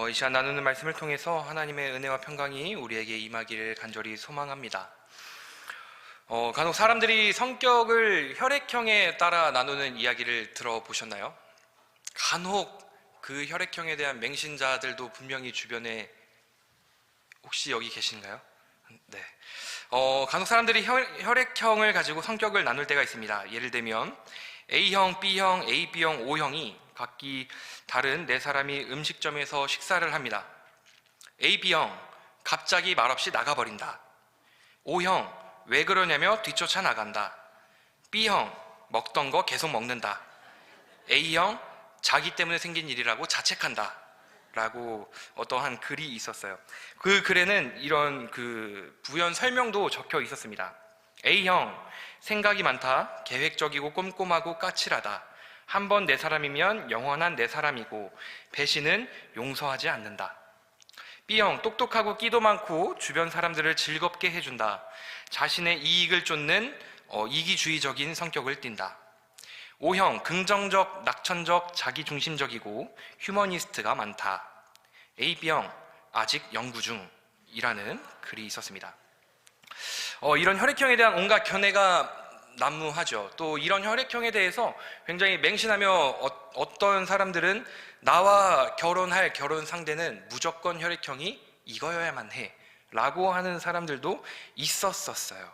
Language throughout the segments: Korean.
이 시간 나누는 말씀을 통해서 하나님의 은혜와 평강이 우리에게 임하기를 간절히 소망합니다. 간혹 사람들이 성격을 혈액형에 따라 나누는 이야기를 들어보셨나요? 간혹 그 혈액형에 대한 맹신자들도 분명히 주변에 혹시 여기 계신가요? 네. 간혹 사람들이 혈액형을 가지고 성격을 나눌 때가 있습니다. 예를 들면 A형, B형, AB형, O형이 각기 다른 네 사람이 음식점에서 식사를 합니다. AB형, 갑자기 말없이 나가버린다. O형, 왜 그러냐며 뒤쫓아 나간다. B형, 먹던 거 계속 먹는다. A형, 자기 때문에 생긴 일이라고 자책한다. 라고 어떠한 글이 있었어요. 그 글에는 이런 부연 설명도 적혀 있었습니다. A형, 생각이 많다. 계획적이고 꼼꼼하고 까칠하다. 한 번 내 사람이면 영원한 내 사람이고 배신은 용서하지 않는다. B형, 똑똑하고 끼도 많고 주변 사람들을 즐겁게 해준다. 자신의 이익을 쫓는 이기주의적인 성격을 띈다. O형, 긍정적, 낙천적, 자기중심적이고 휴머니스트가 많다. AB형, 아직 연구 중이라는 글이 있었습니다. 이런 혈액형에 대한 온갖 견해가 난무하죠. 또 이런 혈액형에 대해서 굉장히 맹신하며 어떤 사람들은 나와 결혼할 결혼 상대는 무조건 혈액형이 이거여야만 해 라고 하는 사람들도 있었어요.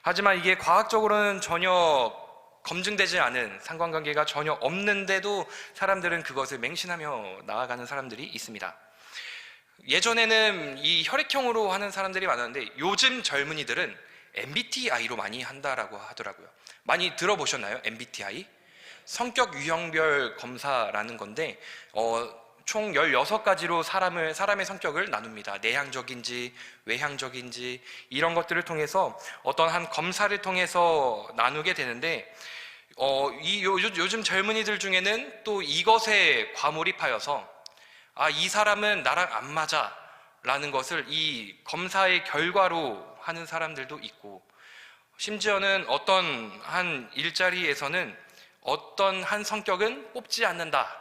하지만 이게 과학적으로는 전혀 검증되지 않은 상관관계가 전혀 없는데도 사람들은 그것을 맹신하며 나아가는 사람들이 있습니다. 예전에는 이 혈액형으로 하는 사람들이 많았는데 요즘 젊은이들은 MBTI로 많이 한다라고 하더라고요. 많이 들어보셨나요? MBTI? 성격 유형별 검사라는 건데 총 16가지로 사람의 성격을 나눕니다. 내향적인지 외향적인지 이런 것들을 통해서 어떤 한 검사를 통해서 나누게 되는데 요즘 젊은이들 중에는 또 이것에 과몰입하여서 이 사람은 나랑 안 맞아 라는 것을 이 검사의 결과로 하는 사람들도 있고, 심지어는 어떤 한 일자리에서는 어떤 한 성격은 뽑지 않는다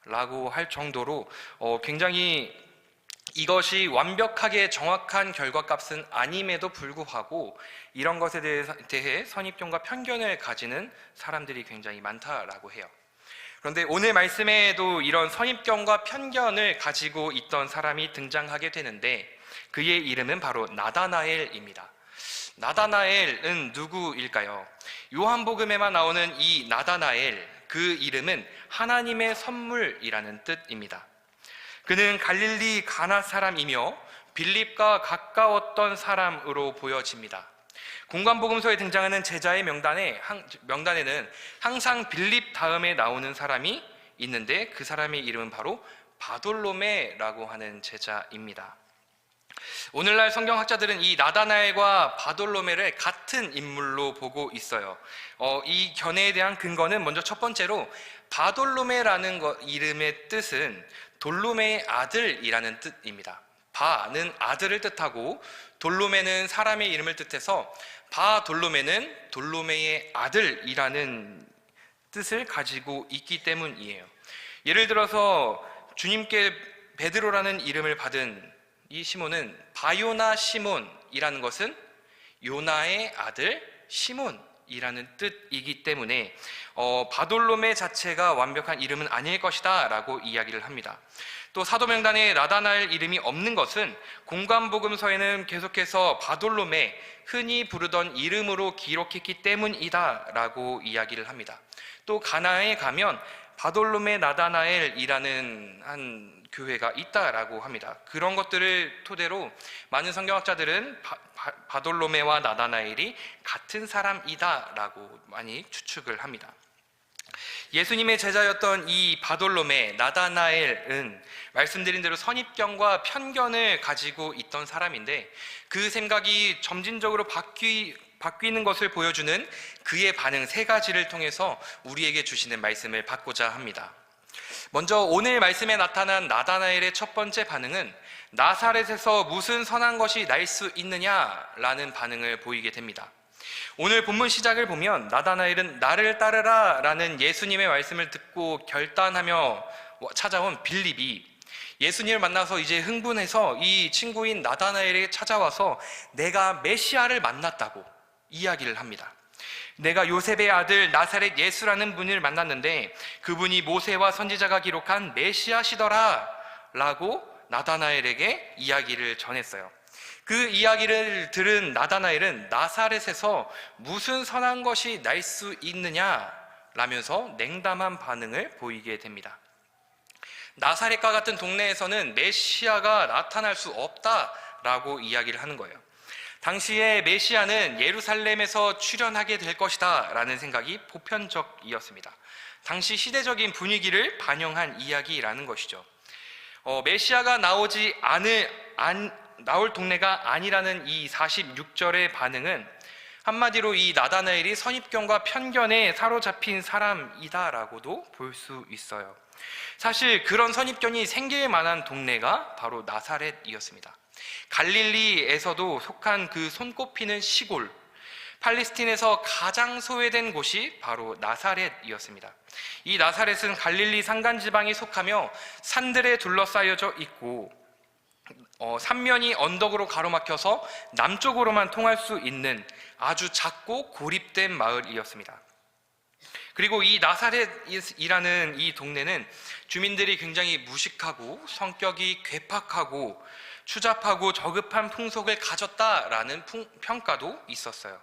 라고 할 정도로 굉장히 이것이 완벽하게 정확한 결과값은 아님에도 불구하고 이런 것에 대해 선입견과 편견을 가지는 사람들이 굉장히 많다라고 해요. 그런데 오늘 말씀에도 이런 선입견과 편견을 가지고 있던 사람이 등장하게 되는데 그의 이름은 바로 나다나엘입니다. 나다나엘은 누구일까요? 요한복음에만 나오는 이 나다나엘, 그 이름은 하나님의 선물이라는 뜻입니다. 그는 갈릴리 가나 사람이며 빌립과 가까웠던 사람으로 보여집니다. 공관복음서에 등장하는 제자의 명단에는 항상 빌립 다음에 나오는 사람이 있는데 그 사람의 이름은 바로 바돌로메라고 하는 제자입니다. 오늘날 성경학자들은 이 나다나엘과 바돌로메를 같은 인물로 보고 있어요. 이 견해에 대한 근거는 먼저 첫 번째로 바돌로메라는 이름의 뜻은 돌로메의 아들이라는 뜻입니다. 바는 아들을 뜻하고 돌로메는 사람의 이름을 뜻해서 바돌로메는 돌로메의 아들이라는 뜻을 가지고 있기 때문이에요. 예를 들어서 주님께 베드로라는 이름을 받은 이 시몬은 바요나 시몬이라는 것은 요나의 아들 시몬이라는 뜻이기 때문에 바돌로메 자체가 완벽한 이름은 아닐 것이다 라고 이야기를 합니다. 또 사도명단에 나다나엘 이름이 없는 것은 공관복음서에는 계속해서 바돌로메, 흔히 부르던 이름으로 기록했기 때문이다 라고 이야기를 합니다. 또 가나에 가면 바돌로메 나다나엘이라는 한 교회가 있다라고 합니다. 그런 것들을 토대로 많은 성경학자들은 바돌로메와 나다나엘이 같은 사람이다라고 많이 추측을 합니다. 예수님의 제자였던 이 바돌로메, 나다나엘은 말씀드린 대로 선입견과 편견을 가지고 있던 사람인데 그 생각이 점진적으로 바뀌는 것을 보여주는 그의 반응 세 가지를 통해서 우리에게 주시는 말씀을 받고자 합니다. 먼저 오늘 말씀에 나타난 나다나엘의 첫 번째 반응은 나사렛에서 무슨 선한 것이 날 수 있느냐라는 반응을 보이게 됩니다. 오늘 본문 시작을 보면 나다나엘은 나를 따르라 라는 예수님의 말씀을 듣고 결단하며 찾아온 빌립이 예수님을 만나서 이제 흥분해서 이 친구인 나다나엘에게 찾아와서 내가 메시아를 만났다고 이야기를 합니다. 내가 요셉의 아들 나사렛 예수라는 분을 만났는데 그분이 모세와 선지자가 기록한 메시아시더라 라고 나다나엘에게 이야기를 전했어요. 그 이야기를 들은 나다나엘은 나사렛에서 무슨 선한 것이 날 수 있느냐 라면서 냉담한 반응을 보이게 됩니다. 나사렛과 같은 동네에서는 메시아가 나타날 수 없다라고 이야기를 하는 거예요. 당시에 메시아는 예루살렘에서 출현하게 될 것이다 라는 생각이 보편적이었습니다. 당시 시대적인 분위기를 반영한 이야기라는 것이죠. 메시아가 나올 동네가 아니라는 이 46절의 반응은 한마디로 이 나다나엘이 선입견과 편견에 사로잡힌 사람이다라고도 볼 수 있어요. 사실 그런 선입견이 생길 만한 동네가 바로 나사렛이었습니다. 갈릴리에서도 속한 그 손꼽히는 시골, 팔레스틴에서 가장 소외된 곳이 바로 나사렛이었습니다. 이 나사렛은 갈릴리 산간지방에 속하며 산들에 둘러싸여져 있고 삼면이 언덕으로 가로막혀서 남쪽으로만 통할 수 있는 아주 작고 고립된 마을이었습니다. 그리고 이 나사렛이라는 이 동네는 주민들이 굉장히 무식하고 성격이 괴팍하고 추잡하고 저급한 풍속을 가졌다라는 평가도 있었어요.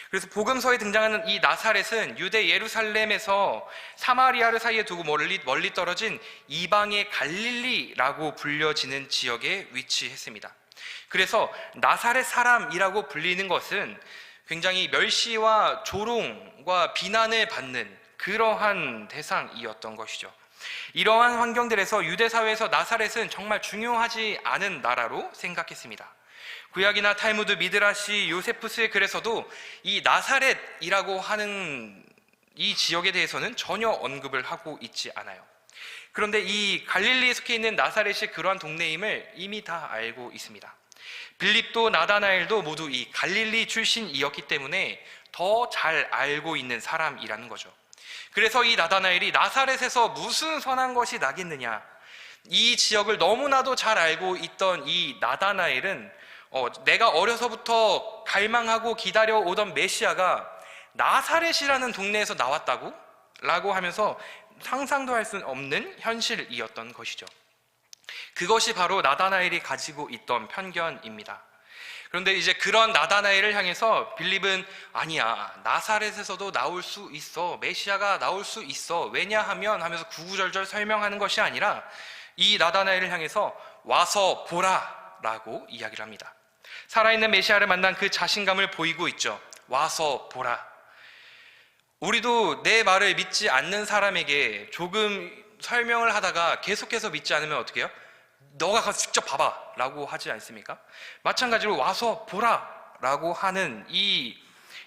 그래서 복음서에 등장하는 이 나사렛은 유대 예루살렘에서 사마리아를 사이에 두고 멀리 떨어진 이방의 갈릴리라고 불려지는 지역에 위치했습니다. 그래서 나사렛 사람이라고 불리는 것은 굉장히 멸시와 조롱과 비난을 받는 그러한 대상이었던 것이죠. 이러한 환경들에서 유대 사회에서 나사렛은 정말 중요하지 않은 나라로 생각했습니다. 구약이나 탈무드, 미드라시, 요세푸스의 글에서도 이 나사렛이라고 하는 이 지역에 대해서는 전혀 언급을 하고 있지 않아요. 그런데 이 갈릴리에 속해 있는 나사렛이 그러한 동네임을 이미 다 알고 있습니다. 빌립도 나다나엘도 모두 이 갈릴리 출신이었기 때문에 더 잘 알고 있는 사람이라는 거죠. 그래서 이 나다나엘이 나사렛에서 무슨 선한 것이 나겠느냐, 이 지역을 너무나도 잘 알고 있던 이 나다나엘은 내가 어려서부터 갈망하고 기다려오던 메시아가 나사렛이라는 동네에서 나왔다고? 라고 하면서 상상도 할 수 없는 현실이었던 것이죠. 그것이 바로 나다나엘이 가지고 있던 편견입니다. 그런데 이제 그런 나다나엘을 향해서 빌립은 아니야, 나사렛에서도 나올 수 있어, 메시아가 나올 수 있어, 왜냐하면 하면서 구구절절 설명하는 것이 아니라 이 나다나엘을 향해서 와서 보라 라고 이야기를 합니다. 살아있는 메시아를 만난 그 자신감을 보이고 있죠. 와서 보라. 우리도 내 말을 믿지 않는 사람에게 조금 설명을 하다가 계속해서 믿지 않으면 어떻게 해요? 너가 가서 직접 봐봐 라고 하지 않습니까? 마찬가지로 와서 보라 라고 하는 이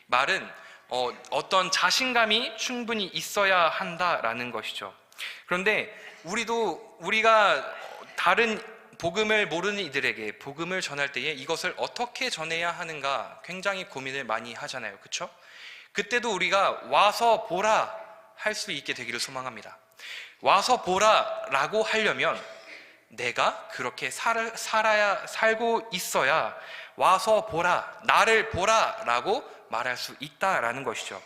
말은 어떤 자신감이 충분히 있어야 한다라는 것이죠. 그런데 우리가 다른 복음을 모르는 이들에게 복음을 전할 때에 이것을 어떻게 전해야 하는가 굉장히 고민을 많이 하잖아요. 그렇죠? 그때도 우리가 와서 보라 할 수 있게 되기를 소망합니다. 와서 보라 라고 하려면 내가 그렇게 살고 있어야 와서 보라, 나를 보라 라고 말할 수 있다라는 것이죠.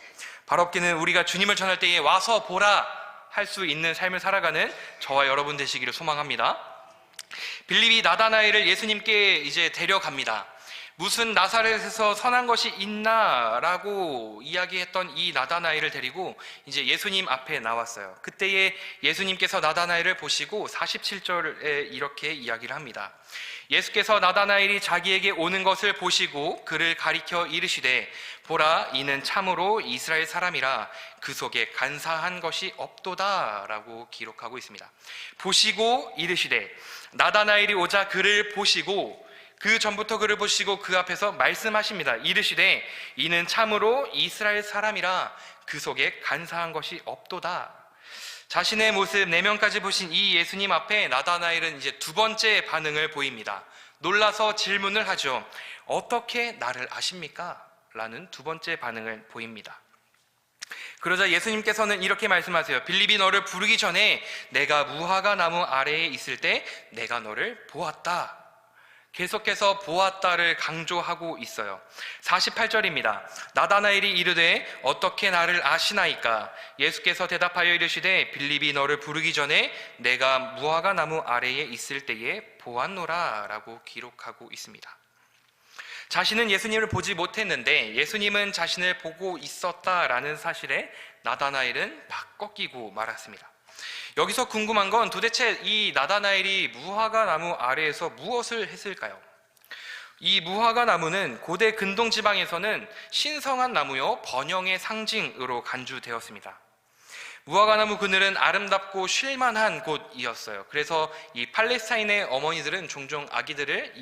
바롭게는 우리가 주님을 전할 때에 와서 보라 할 수 있는 삶을 살아가는 저와 여러분 되시기를 소망합니다. 빌립이 나다나엘을 예수님께 이제 데려갑니다. 무슨 나사렛에서 선한 것이 있나라고 이야기했던 이 나다나엘을 데리고 이제 예수님 앞에 나왔어요. 그때에 예수님께서 나다나엘을 보시고 47절에 이렇게 이야기를 합니다. 예수께서 나다나엘이 자기에게 오는 것을 보시고 그를 가리켜 이르시되 보라, 이는 참으로 이스라엘 사람이라 그 속에 간사한 것이 없도다 라고 기록하고 있습니다. 보시고 이르시되, 나다나엘이 오자 그를 보시고 그 전부터 그를 보시고 그 앞에서 말씀하십니다. 이르시되 이는 참으로 이스라엘 사람이라 그 속에 간사한 것이 없도다. 자신의 모습 내면까지 보신 이 예수님 앞에 나다나엘은 이제 두 번째 반응을 보입니다. 놀라서 질문을 하죠. 어떻게 나를 아십니까? 라는 두 번째 반응을 보입니다. 그러자 예수님께서는 이렇게 말씀하세요. 빌립이 너를 부르기 전에 내가 무화과 나무 아래에 있을 때 내가 너를 보았다. 계속해서 보았다를 강조하고 있어요. 48절입니다. 나다나엘이 이르되 어떻게 나를 아시나이까? 예수께서 대답하여 이르시되 빌립이 너를 부르기 전에 내가 무화과 나무 아래에 있을 때에 보았노라 라고 기록하고 있습니다. 자신은 예수님을 보지 못했는데 예수님은 자신을 보고 있었다라는 사실에 나다나엘은 막 꺾이고 말았습니다. 여기서 궁금한 건 도대체 이 나다나엘이 무화과 나무 아래에서 무엇을 했을까요? 이 무화과 나무는 고대 근동 지방에서는 신성한 나무요 번영의 상징으로 간주되었습니다. 무화과 나무 그늘은 아름답고 쉴만한 곳이었어요. 그래서 이 팔레스타인의 어머니들은 종종 아기들을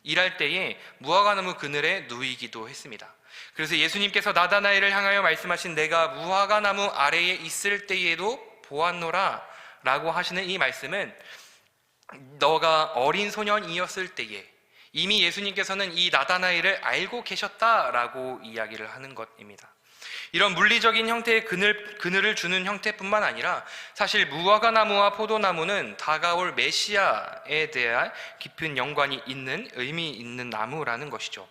일할 때에 무화과 나무 그늘에 누이기도 했습니다. 그래서 예수님께서 나다나엘을 향하여 말씀하신 내가 무화과 나무 아래에 있을 때에도 보았노라 라고 하시는 이 말씀은 너가 어린 소년이었을 때에 이미 예수님께서는 이 나다나엘을 알고 계셨다라고 이야기를 하는 것입니다. 이런 물리적인 형태의 그늘을 주는 형태뿐만 아니라 사실 무화과 나무와 포도나무는 다가올 메시아에 대한 깊은 연관이 있는 의미 있는 나무라는 것이죠.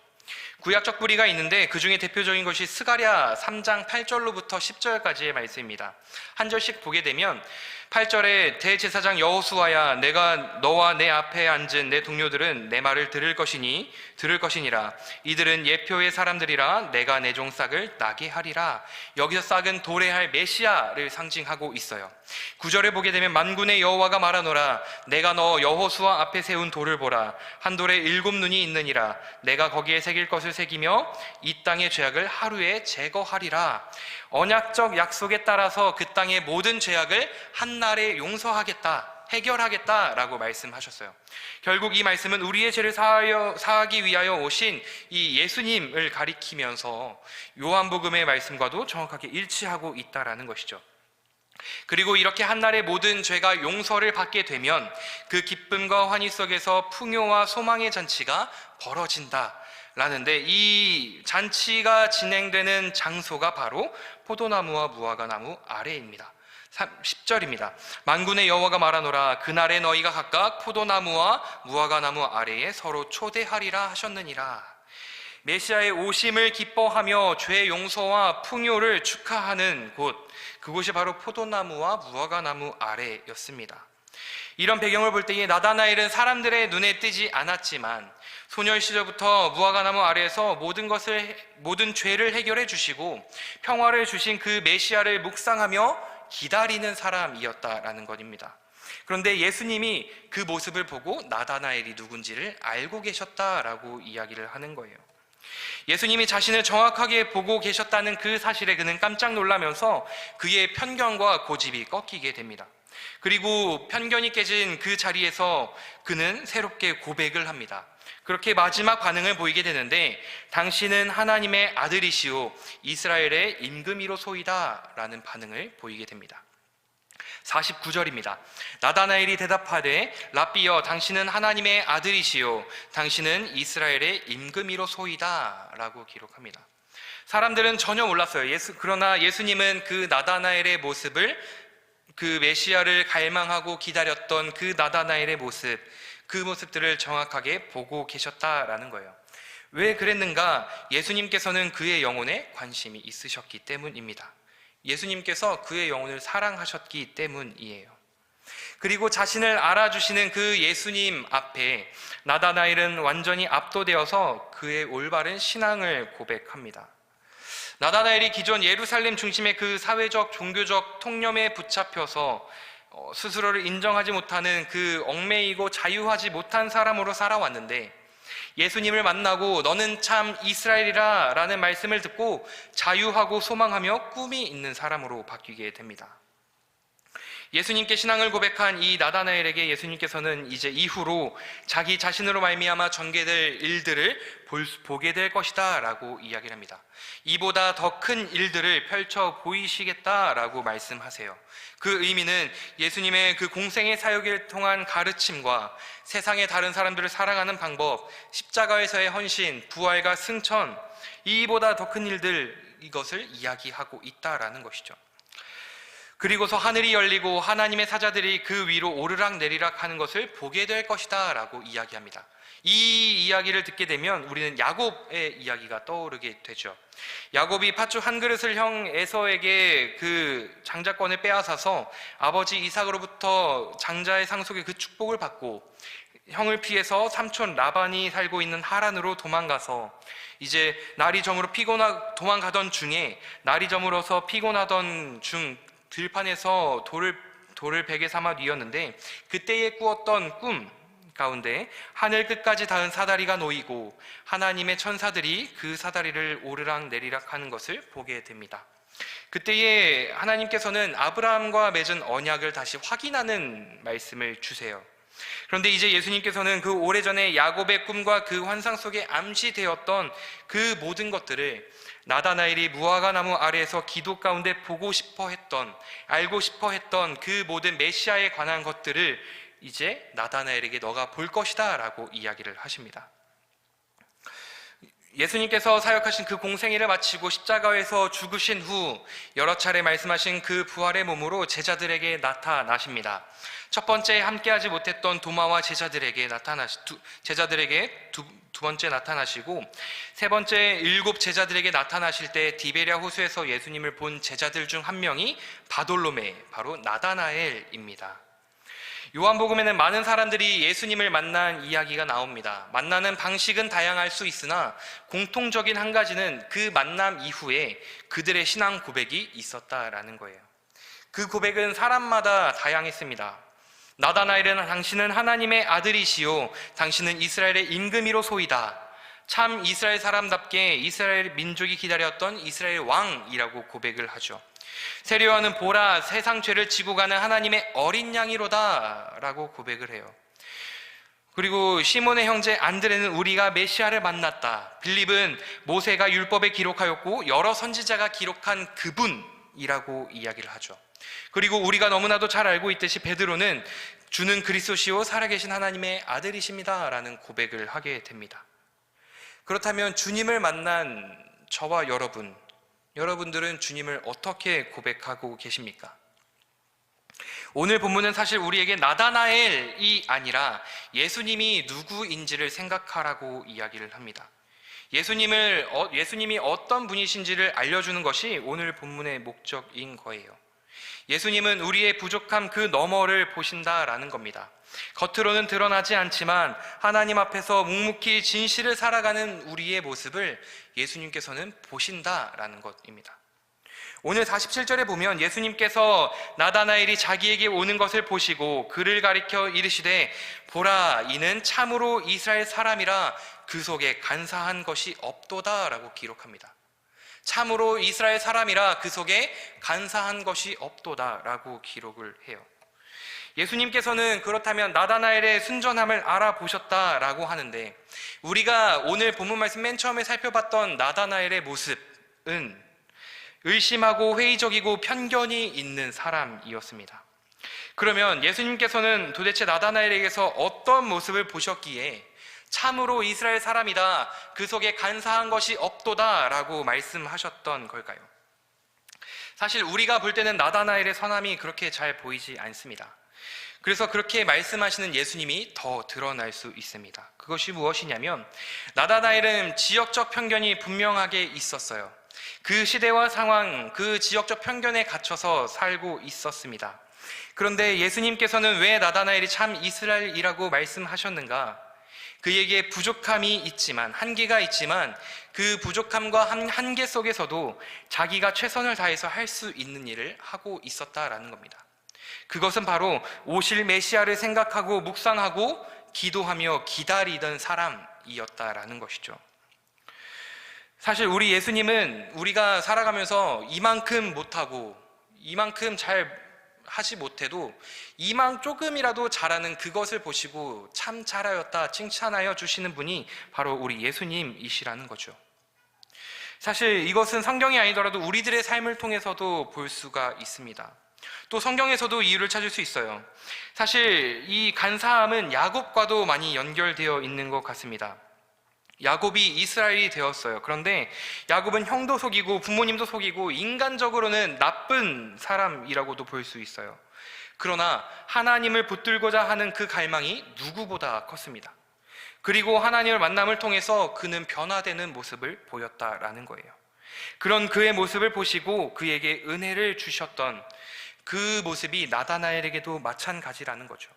구약적 뿌리가 있는데 그 중에 대표적인 것이 스가랴 3장 8절로부터 10절까지의 말씀입니다. 한 절씩 보게 되면 8절에 대제사장 여호수아야 내가 너와 내 앞에 앉은 내 동료들은 내 말을 들을 것이니라. 이들은 예표의 사람들이라 내가 내 종 싹을 나게 하리라. 여기서 싹은 도래할 메시아를 상징하고 있어요. 9절에 보게 되면 만군의 여호와가 말하노라 내가 너 여호수아 앞에 세운 돌을 보라. 한 돌에 7눈이 있느니라. 내가 거기에 새길 것을 새기며 이 땅의 죄악을 하루에 제거하리라. 언약적 약속에 따라서 그 땅의 모든 죄악을 한날에 용서하겠다, 해결하겠다라고 말씀하셨어요. 결국 이 말씀은 우리의 죄를 사하기 위하여 오신 이 예수님을 가리키면서 요한복음의 말씀과도 정확하게 일치하고 있다라는 것이죠. 그리고 이렇게 한날에 모든 죄가 용서를 받게 되면 그 기쁨과 환희 속에서 풍요와 소망의 잔치가 벌어진다 라는데 이 잔치가 진행되는 장소가 바로 포도나무와 무화과 나무 아래입니다. 10절입니다. 만군의 여호와가 말하노라 그날에 너희가 각각 포도나무와 무화과 나무 아래에 서로 초대하리라 하셨느니라. 메시아의 오심을 기뻐하며 죄 용서와 풍요를 축하하는 곳, 그곳이 바로 포도나무와 무화과 나무 아래였습니다. 이런 배경을 볼 때에 나다나엘은 사람들의 눈에 띄지 않았지만 소년 시절부터 무화과 나무 아래에서 모든 죄를 해결해 주시고 평화를 주신 그 메시아를 묵상하며 기다리는 사람이었다라는 것입니다. 그런데 예수님이 그 모습을 보고 나다나엘이 누군지를 알고 계셨다라고 이야기를 하는 거예요. 예수님이 자신을 정확하게 보고 계셨다는 그 사실에 그는 깜짝 놀라면서 그의 편견과 고집이 꺾이게 됩니다. 그리고 편견이 깨진 그 자리에서 그는 새롭게 고백을 합니다. 그렇게 마지막 반응을 보이게 되는데 당신은 하나님의 아들이시오 이스라엘의 임금이로소이다 라는 반응을 보이게 됩니다. 49절입니다. 나다나엘이 대답하되 랍비여 당신은 하나님의 아들이시오 당신은 이스라엘의 임금이로소이다 라고 기록합니다. 사람들은 전혀 몰랐어요. 그러나 예수님은 그 나다나엘의 모습을 그 메시아를 갈망하고 기다렸던 그 나다나엘의 모습, 그 모습들을 정확하게 보고 계셨다라는 거예요. 왜 그랬는가? 예수님께서는 그의 영혼에 관심이 있으셨기 때문입니다. 예수님께서 그의 영혼을 사랑하셨기 때문이에요. 그리고 자신을 알아주시는 그 예수님 앞에 나다나엘은 완전히 압도되어서 그의 올바른 신앙을 고백합니다. 나다나엘이 기존 예루살렘 중심의 그 사회적 종교적 통념에 붙잡혀서 스스로를 인정하지 못하는 그 얽매이고 자유하지 못한 사람으로 살아왔는데 예수님을 만나고 너는 참 이스라엘이라 라는 말씀을 듣고 자유하고 소망하며 꿈이 있는 사람으로 바뀌게 됩니다. 예수님께 신앙을 고백한 이 나다나엘에게 예수님께서는 이제 이후로 자기 자신으로 말미암아 전개될 일들을 보게 될 것이다 라고 이야기를 합니다. 이보다 더 큰 일들을 펼쳐 보이시겠다라고 말씀하세요. 그 의미는 예수님의 그 공생의 사역을 통한 가르침과 세상의 다른 사람들을 사랑하는 방법, 십자가에서의 헌신, 부활과 승천, 이보다 더 큰 일들 이것을 이야기하고 있다라는 것이죠. 그리고서 하늘이 열리고 하나님의 사자들이 그 위로 오르락 내리락 하는 것을 보게 될 것이다 라고 이야기합니다. 이 이야기를 듣게 되면 우리는 야곱의 이야기가 떠오르게 되죠. 야곱이 팥죽 한 그릇을 형 에서에게 그 장자권을 빼앗아서 아버지 이삭으로부터 장자의 상속의 그 축복을 받고 형을 피해서 삼촌 라반이 살고 있는 하란으로 도망가서 이제 날이 저물어 도망가던 중에 날이 저물어서 피곤하던 중 들판에서 돌을 베개 삼아 뉘었는데 그때에 꾸었던 꿈 가운데 하늘 끝까지 닿은 사다리가 놓이고 하나님의 천사들이 그 사다리를 오르락 내리락 하는 것을 보게 됩니다. 그때에 하나님께서는 아브라함과 맺은 언약을 다시 확인하는 말씀을 주세요. 그런데 이제 예수님께서는 그 오래전에 야곱의 꿈과 그 환상 속에 암시되었던 그 모든 것들을 나다나엘이 무화과 나무 아래에서 기도 가운데 보고 싶어 했던, 알고 싶어 했던 그 모든 메시아에 관한 것들을 이제 나다나엘에게 너가 볼 것이다 라고 이야기를 하십니다. 예수님께서 사역하신 그 공생애를 마치고 십자가에서 죽으신 후 여러 차례 말씀하신 그 부활의 몸으로 제자들에게 나타나십니다. 첫 번째 함께하지 못했던 도마와 제자들에게 두 번째 나타나시고 세 번째 7 제자들에게 나타나실 때 디베랴 호수에서 예수님을 본 제자들 중 한 명이 바돌로메, 바로 나다나엘입니다. 요한복음에는 많은 사람들이 예수님을 만난 이야기가 나옵니다. 만나는 방식은 다양할 수 있으나 공통적인 한 가지는 그 만남 이후에 그들의 신앙 고백이 있었다라는 거예요. 그 고백은 사람마다 다양했습니다. 나다나엘은 당신은 하나님의 아들이시요 당신은 이스라엘의 임금이로소이다. 참 이스라엘 사람답게 이스라엘 민족이 기다렸던 이스라엘 왕이라고 고백을 하죠. 세례요한은 보라 세상 죄를 지고 가는 하나님의 어린 양이로다 라고 고백을 해요. 그리고 시몬의 형제 안드레는 우리가 메시아를 만났다. 빌립은 모세가 율법에 기록하였고 여러 선지자가 기록한 그분이라고 이야기를 하죠. 그리고 우리가 너무나도 잘 알고 있듯이 베드로는 주는 그리스도시요 살아계신 하나님의 아들이십니다 라는 고백을 하게 됩니다. 그렇다면 주님을 만난 저와 여러분들은 주님을 어떻게 고백하고 계십니까? 오늘 본문은 사실 우리에게 나다나엘이 아니라 예수님이 누구인지를 생각하라고 이야기를 합니다. 예수님이 어떤 분이신지를 알려주는 것이 오늘 본문의 목적인 거예요. 예수님은 우리의 부족함 그 너머를 보신다라는 겁니다. 겉으로는 드러나지 않지만 하나님 앞에서 묵묵히 진실을 살아가는 우리의 모습을 예수님께서는 보신다라는 것입니다. 오늘 47절에 보면 예수님께서 나다나엘이 자기에게 오는 것을 보시고 그를 가리켜 이르시되 보라 이는 참으로 이스라엘 사람이라 그 속에 간사한 것이 없도다 라고 기록합니다. 참으로 이스라엘 사람이라 그 속에 간사한 것이 없도다 라고 기록을 해요. 예수님께서는 그렇다면 나다나엘의 순전함을 알아보셨다라고 하는데 우리가 오늘 본문 말씀 맨 처음에 살펴봤던 나다나엘의 모습은 의심하고 회의적이고 편견이 있는 사람이었습니다. 그러면 예수님께서는 도대체 나다나엘에게서 어떤 모습을 보셨기에 참으로 이스라엘 사람이다 그 속에 간사한 것이 없도다 라고 말씀하셨던 걸까요? 사실 우리가 볼 때는 나다나엘의 선함이 그렇게 잘 보이지 않습니다. 그래서 그렇게 말씀하시는 예수님이 더 드러날 수 있습니다. 그것이 무엇이냐면 나다나엘은 지역적 편견이 분명하게 있었어요. 그 시대와 상황, 그 지역적 편견에 갇혀서 살고 있었습니다. 그런데 예수님께서는 왜 나다나엘이 참 이스라엘이라고 말씀하셨는가? 그에게 부족함이 있지만, 한계가 있지만 그 부족함과 한계 속에서도 자기가 최선을 다해서 할 수 있는 일을 하고 있었다라는 겁니다. 그것은 바로 오실 메시아를 생각하고 묵상하고 기도하며 기다리던 사람이었다라는 것이죠. 사실 우리 예수님은 우리가 살아가면서 이만큼 못하고 이만큼 잘 하지 못해도 이만 조금이라도 잘하는 그것을 보시고 참 잘하였다 칭찬하여 주시는 분이 바로 우리 예수님이시라는 거죠. 사실 이것은 성경이 아니더라도 우리들의 삶을 통해서도 볼 수가 있습니다. 또 성경에서도 이유를 찾을 수 있어요. 사실 이 간사함은 야곱과도 많이 연결되어 있는 것 같습니다. 야곱이 이스라엘이 되었어요. 그런데 야곱은 형도 속이고 부모님도 속이고 인간적으로는 나쁜 사람이라고도 볼 수 있어요. 그러나 하나님을 붙들고자 하는 그 갈망이 누구보다 컸습니다. 그리고 하나님을 만남을 통해서 그는 변화되는 모습을 보였다라는 거예요. 그런 그의 모습을 보시고 그에게 은혜를 주셨던 그 모습이 나다나엘에게도 마찬가지라는 거죠.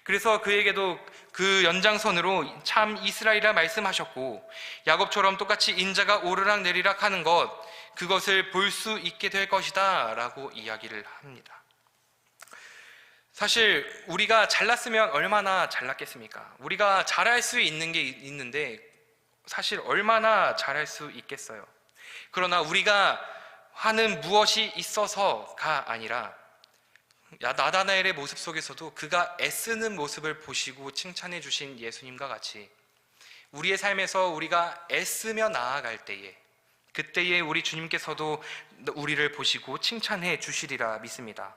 그래서 그에게도 그 연장선으로 참 이스라엘이라 말씀하셨고, 야곱처럼 똑같이 인자가 오르락 내리락 하는 것, 그것을 볼 수 있게 될 것이다 라고 이야기를 합니다. 사실 우리가 잘났으면 얼마나 잘났겠습니까? 우리가 잘할 수 있는 게 있는데 사실 얼마나 잘할 수 있겠어요. 그러나 우리가 하는 무엇이 있어서가 아니라 나다나엘의 모습 속에서도 그가 애쓰는 모습을 보시고 칭찬해 주신 예수님과 같이 우리의 삶에서 우리가 애쓰며 나아갈 때에, 그때에 우리 주님께서도 우리를 보시고 칭찬해 주시리라 믿습니다.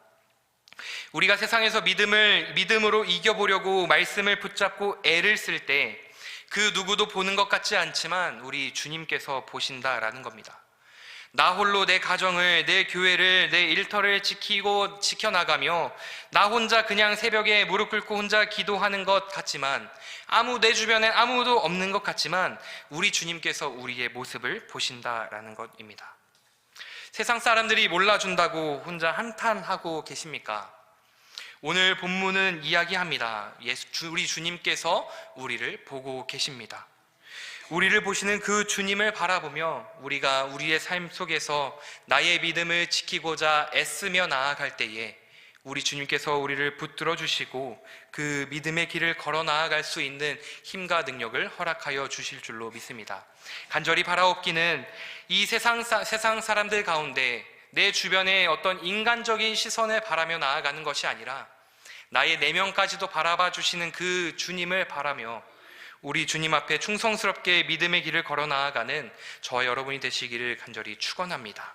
우리가 세상에서 믿음으로 이겨보려고 말씀을 붙잡고 애를 쓸 때 그 누구도 보는 것 같지 않지만 우리 주님께서 보신다라는 겁니다. 나 홀로 내 가정을, 내 교회를, 내 일터를 지켜나가며 나 혼자 그냥 새벽에 무릎 꿇고 혼자 기도하는 것 같지만, 내 주변엔 아무도 없는 것 같지만 우리 주님께서 우리의 모습을 보신다라는 것입니다. 세상 사람들이 몰라준다고 혼자 한탄하고 계십니까? 오늘 본문은 이야기합니다. 우리 주님께서 우리를 보고 계십니다. 우리를 보시는 그 주님을 바라보며 우리가 우리의 삶 속에서 나의 믿음을 지키고자 애쓰며 나아갈 때에 우리 주님께서 우리를 붙들어 주시고 그 믿음의 길을 걸어 나아갈 수 있는 힘과 능력을 허락하여 주실 줄로 믿습니다. 간절히 바라옵기는 이 세상 사람들 가운데 내 주변의 어떤 인간적인 시선을 바라며 나아가는 것이 아니라 나의 내면까지도 바라봐 주시는 그 주님을 바라며 우리 주님 앞에 충성스럽게 믿음의 길을 걸어 나아가는 저와 여러분이 되시기를 간절히 축원합니다.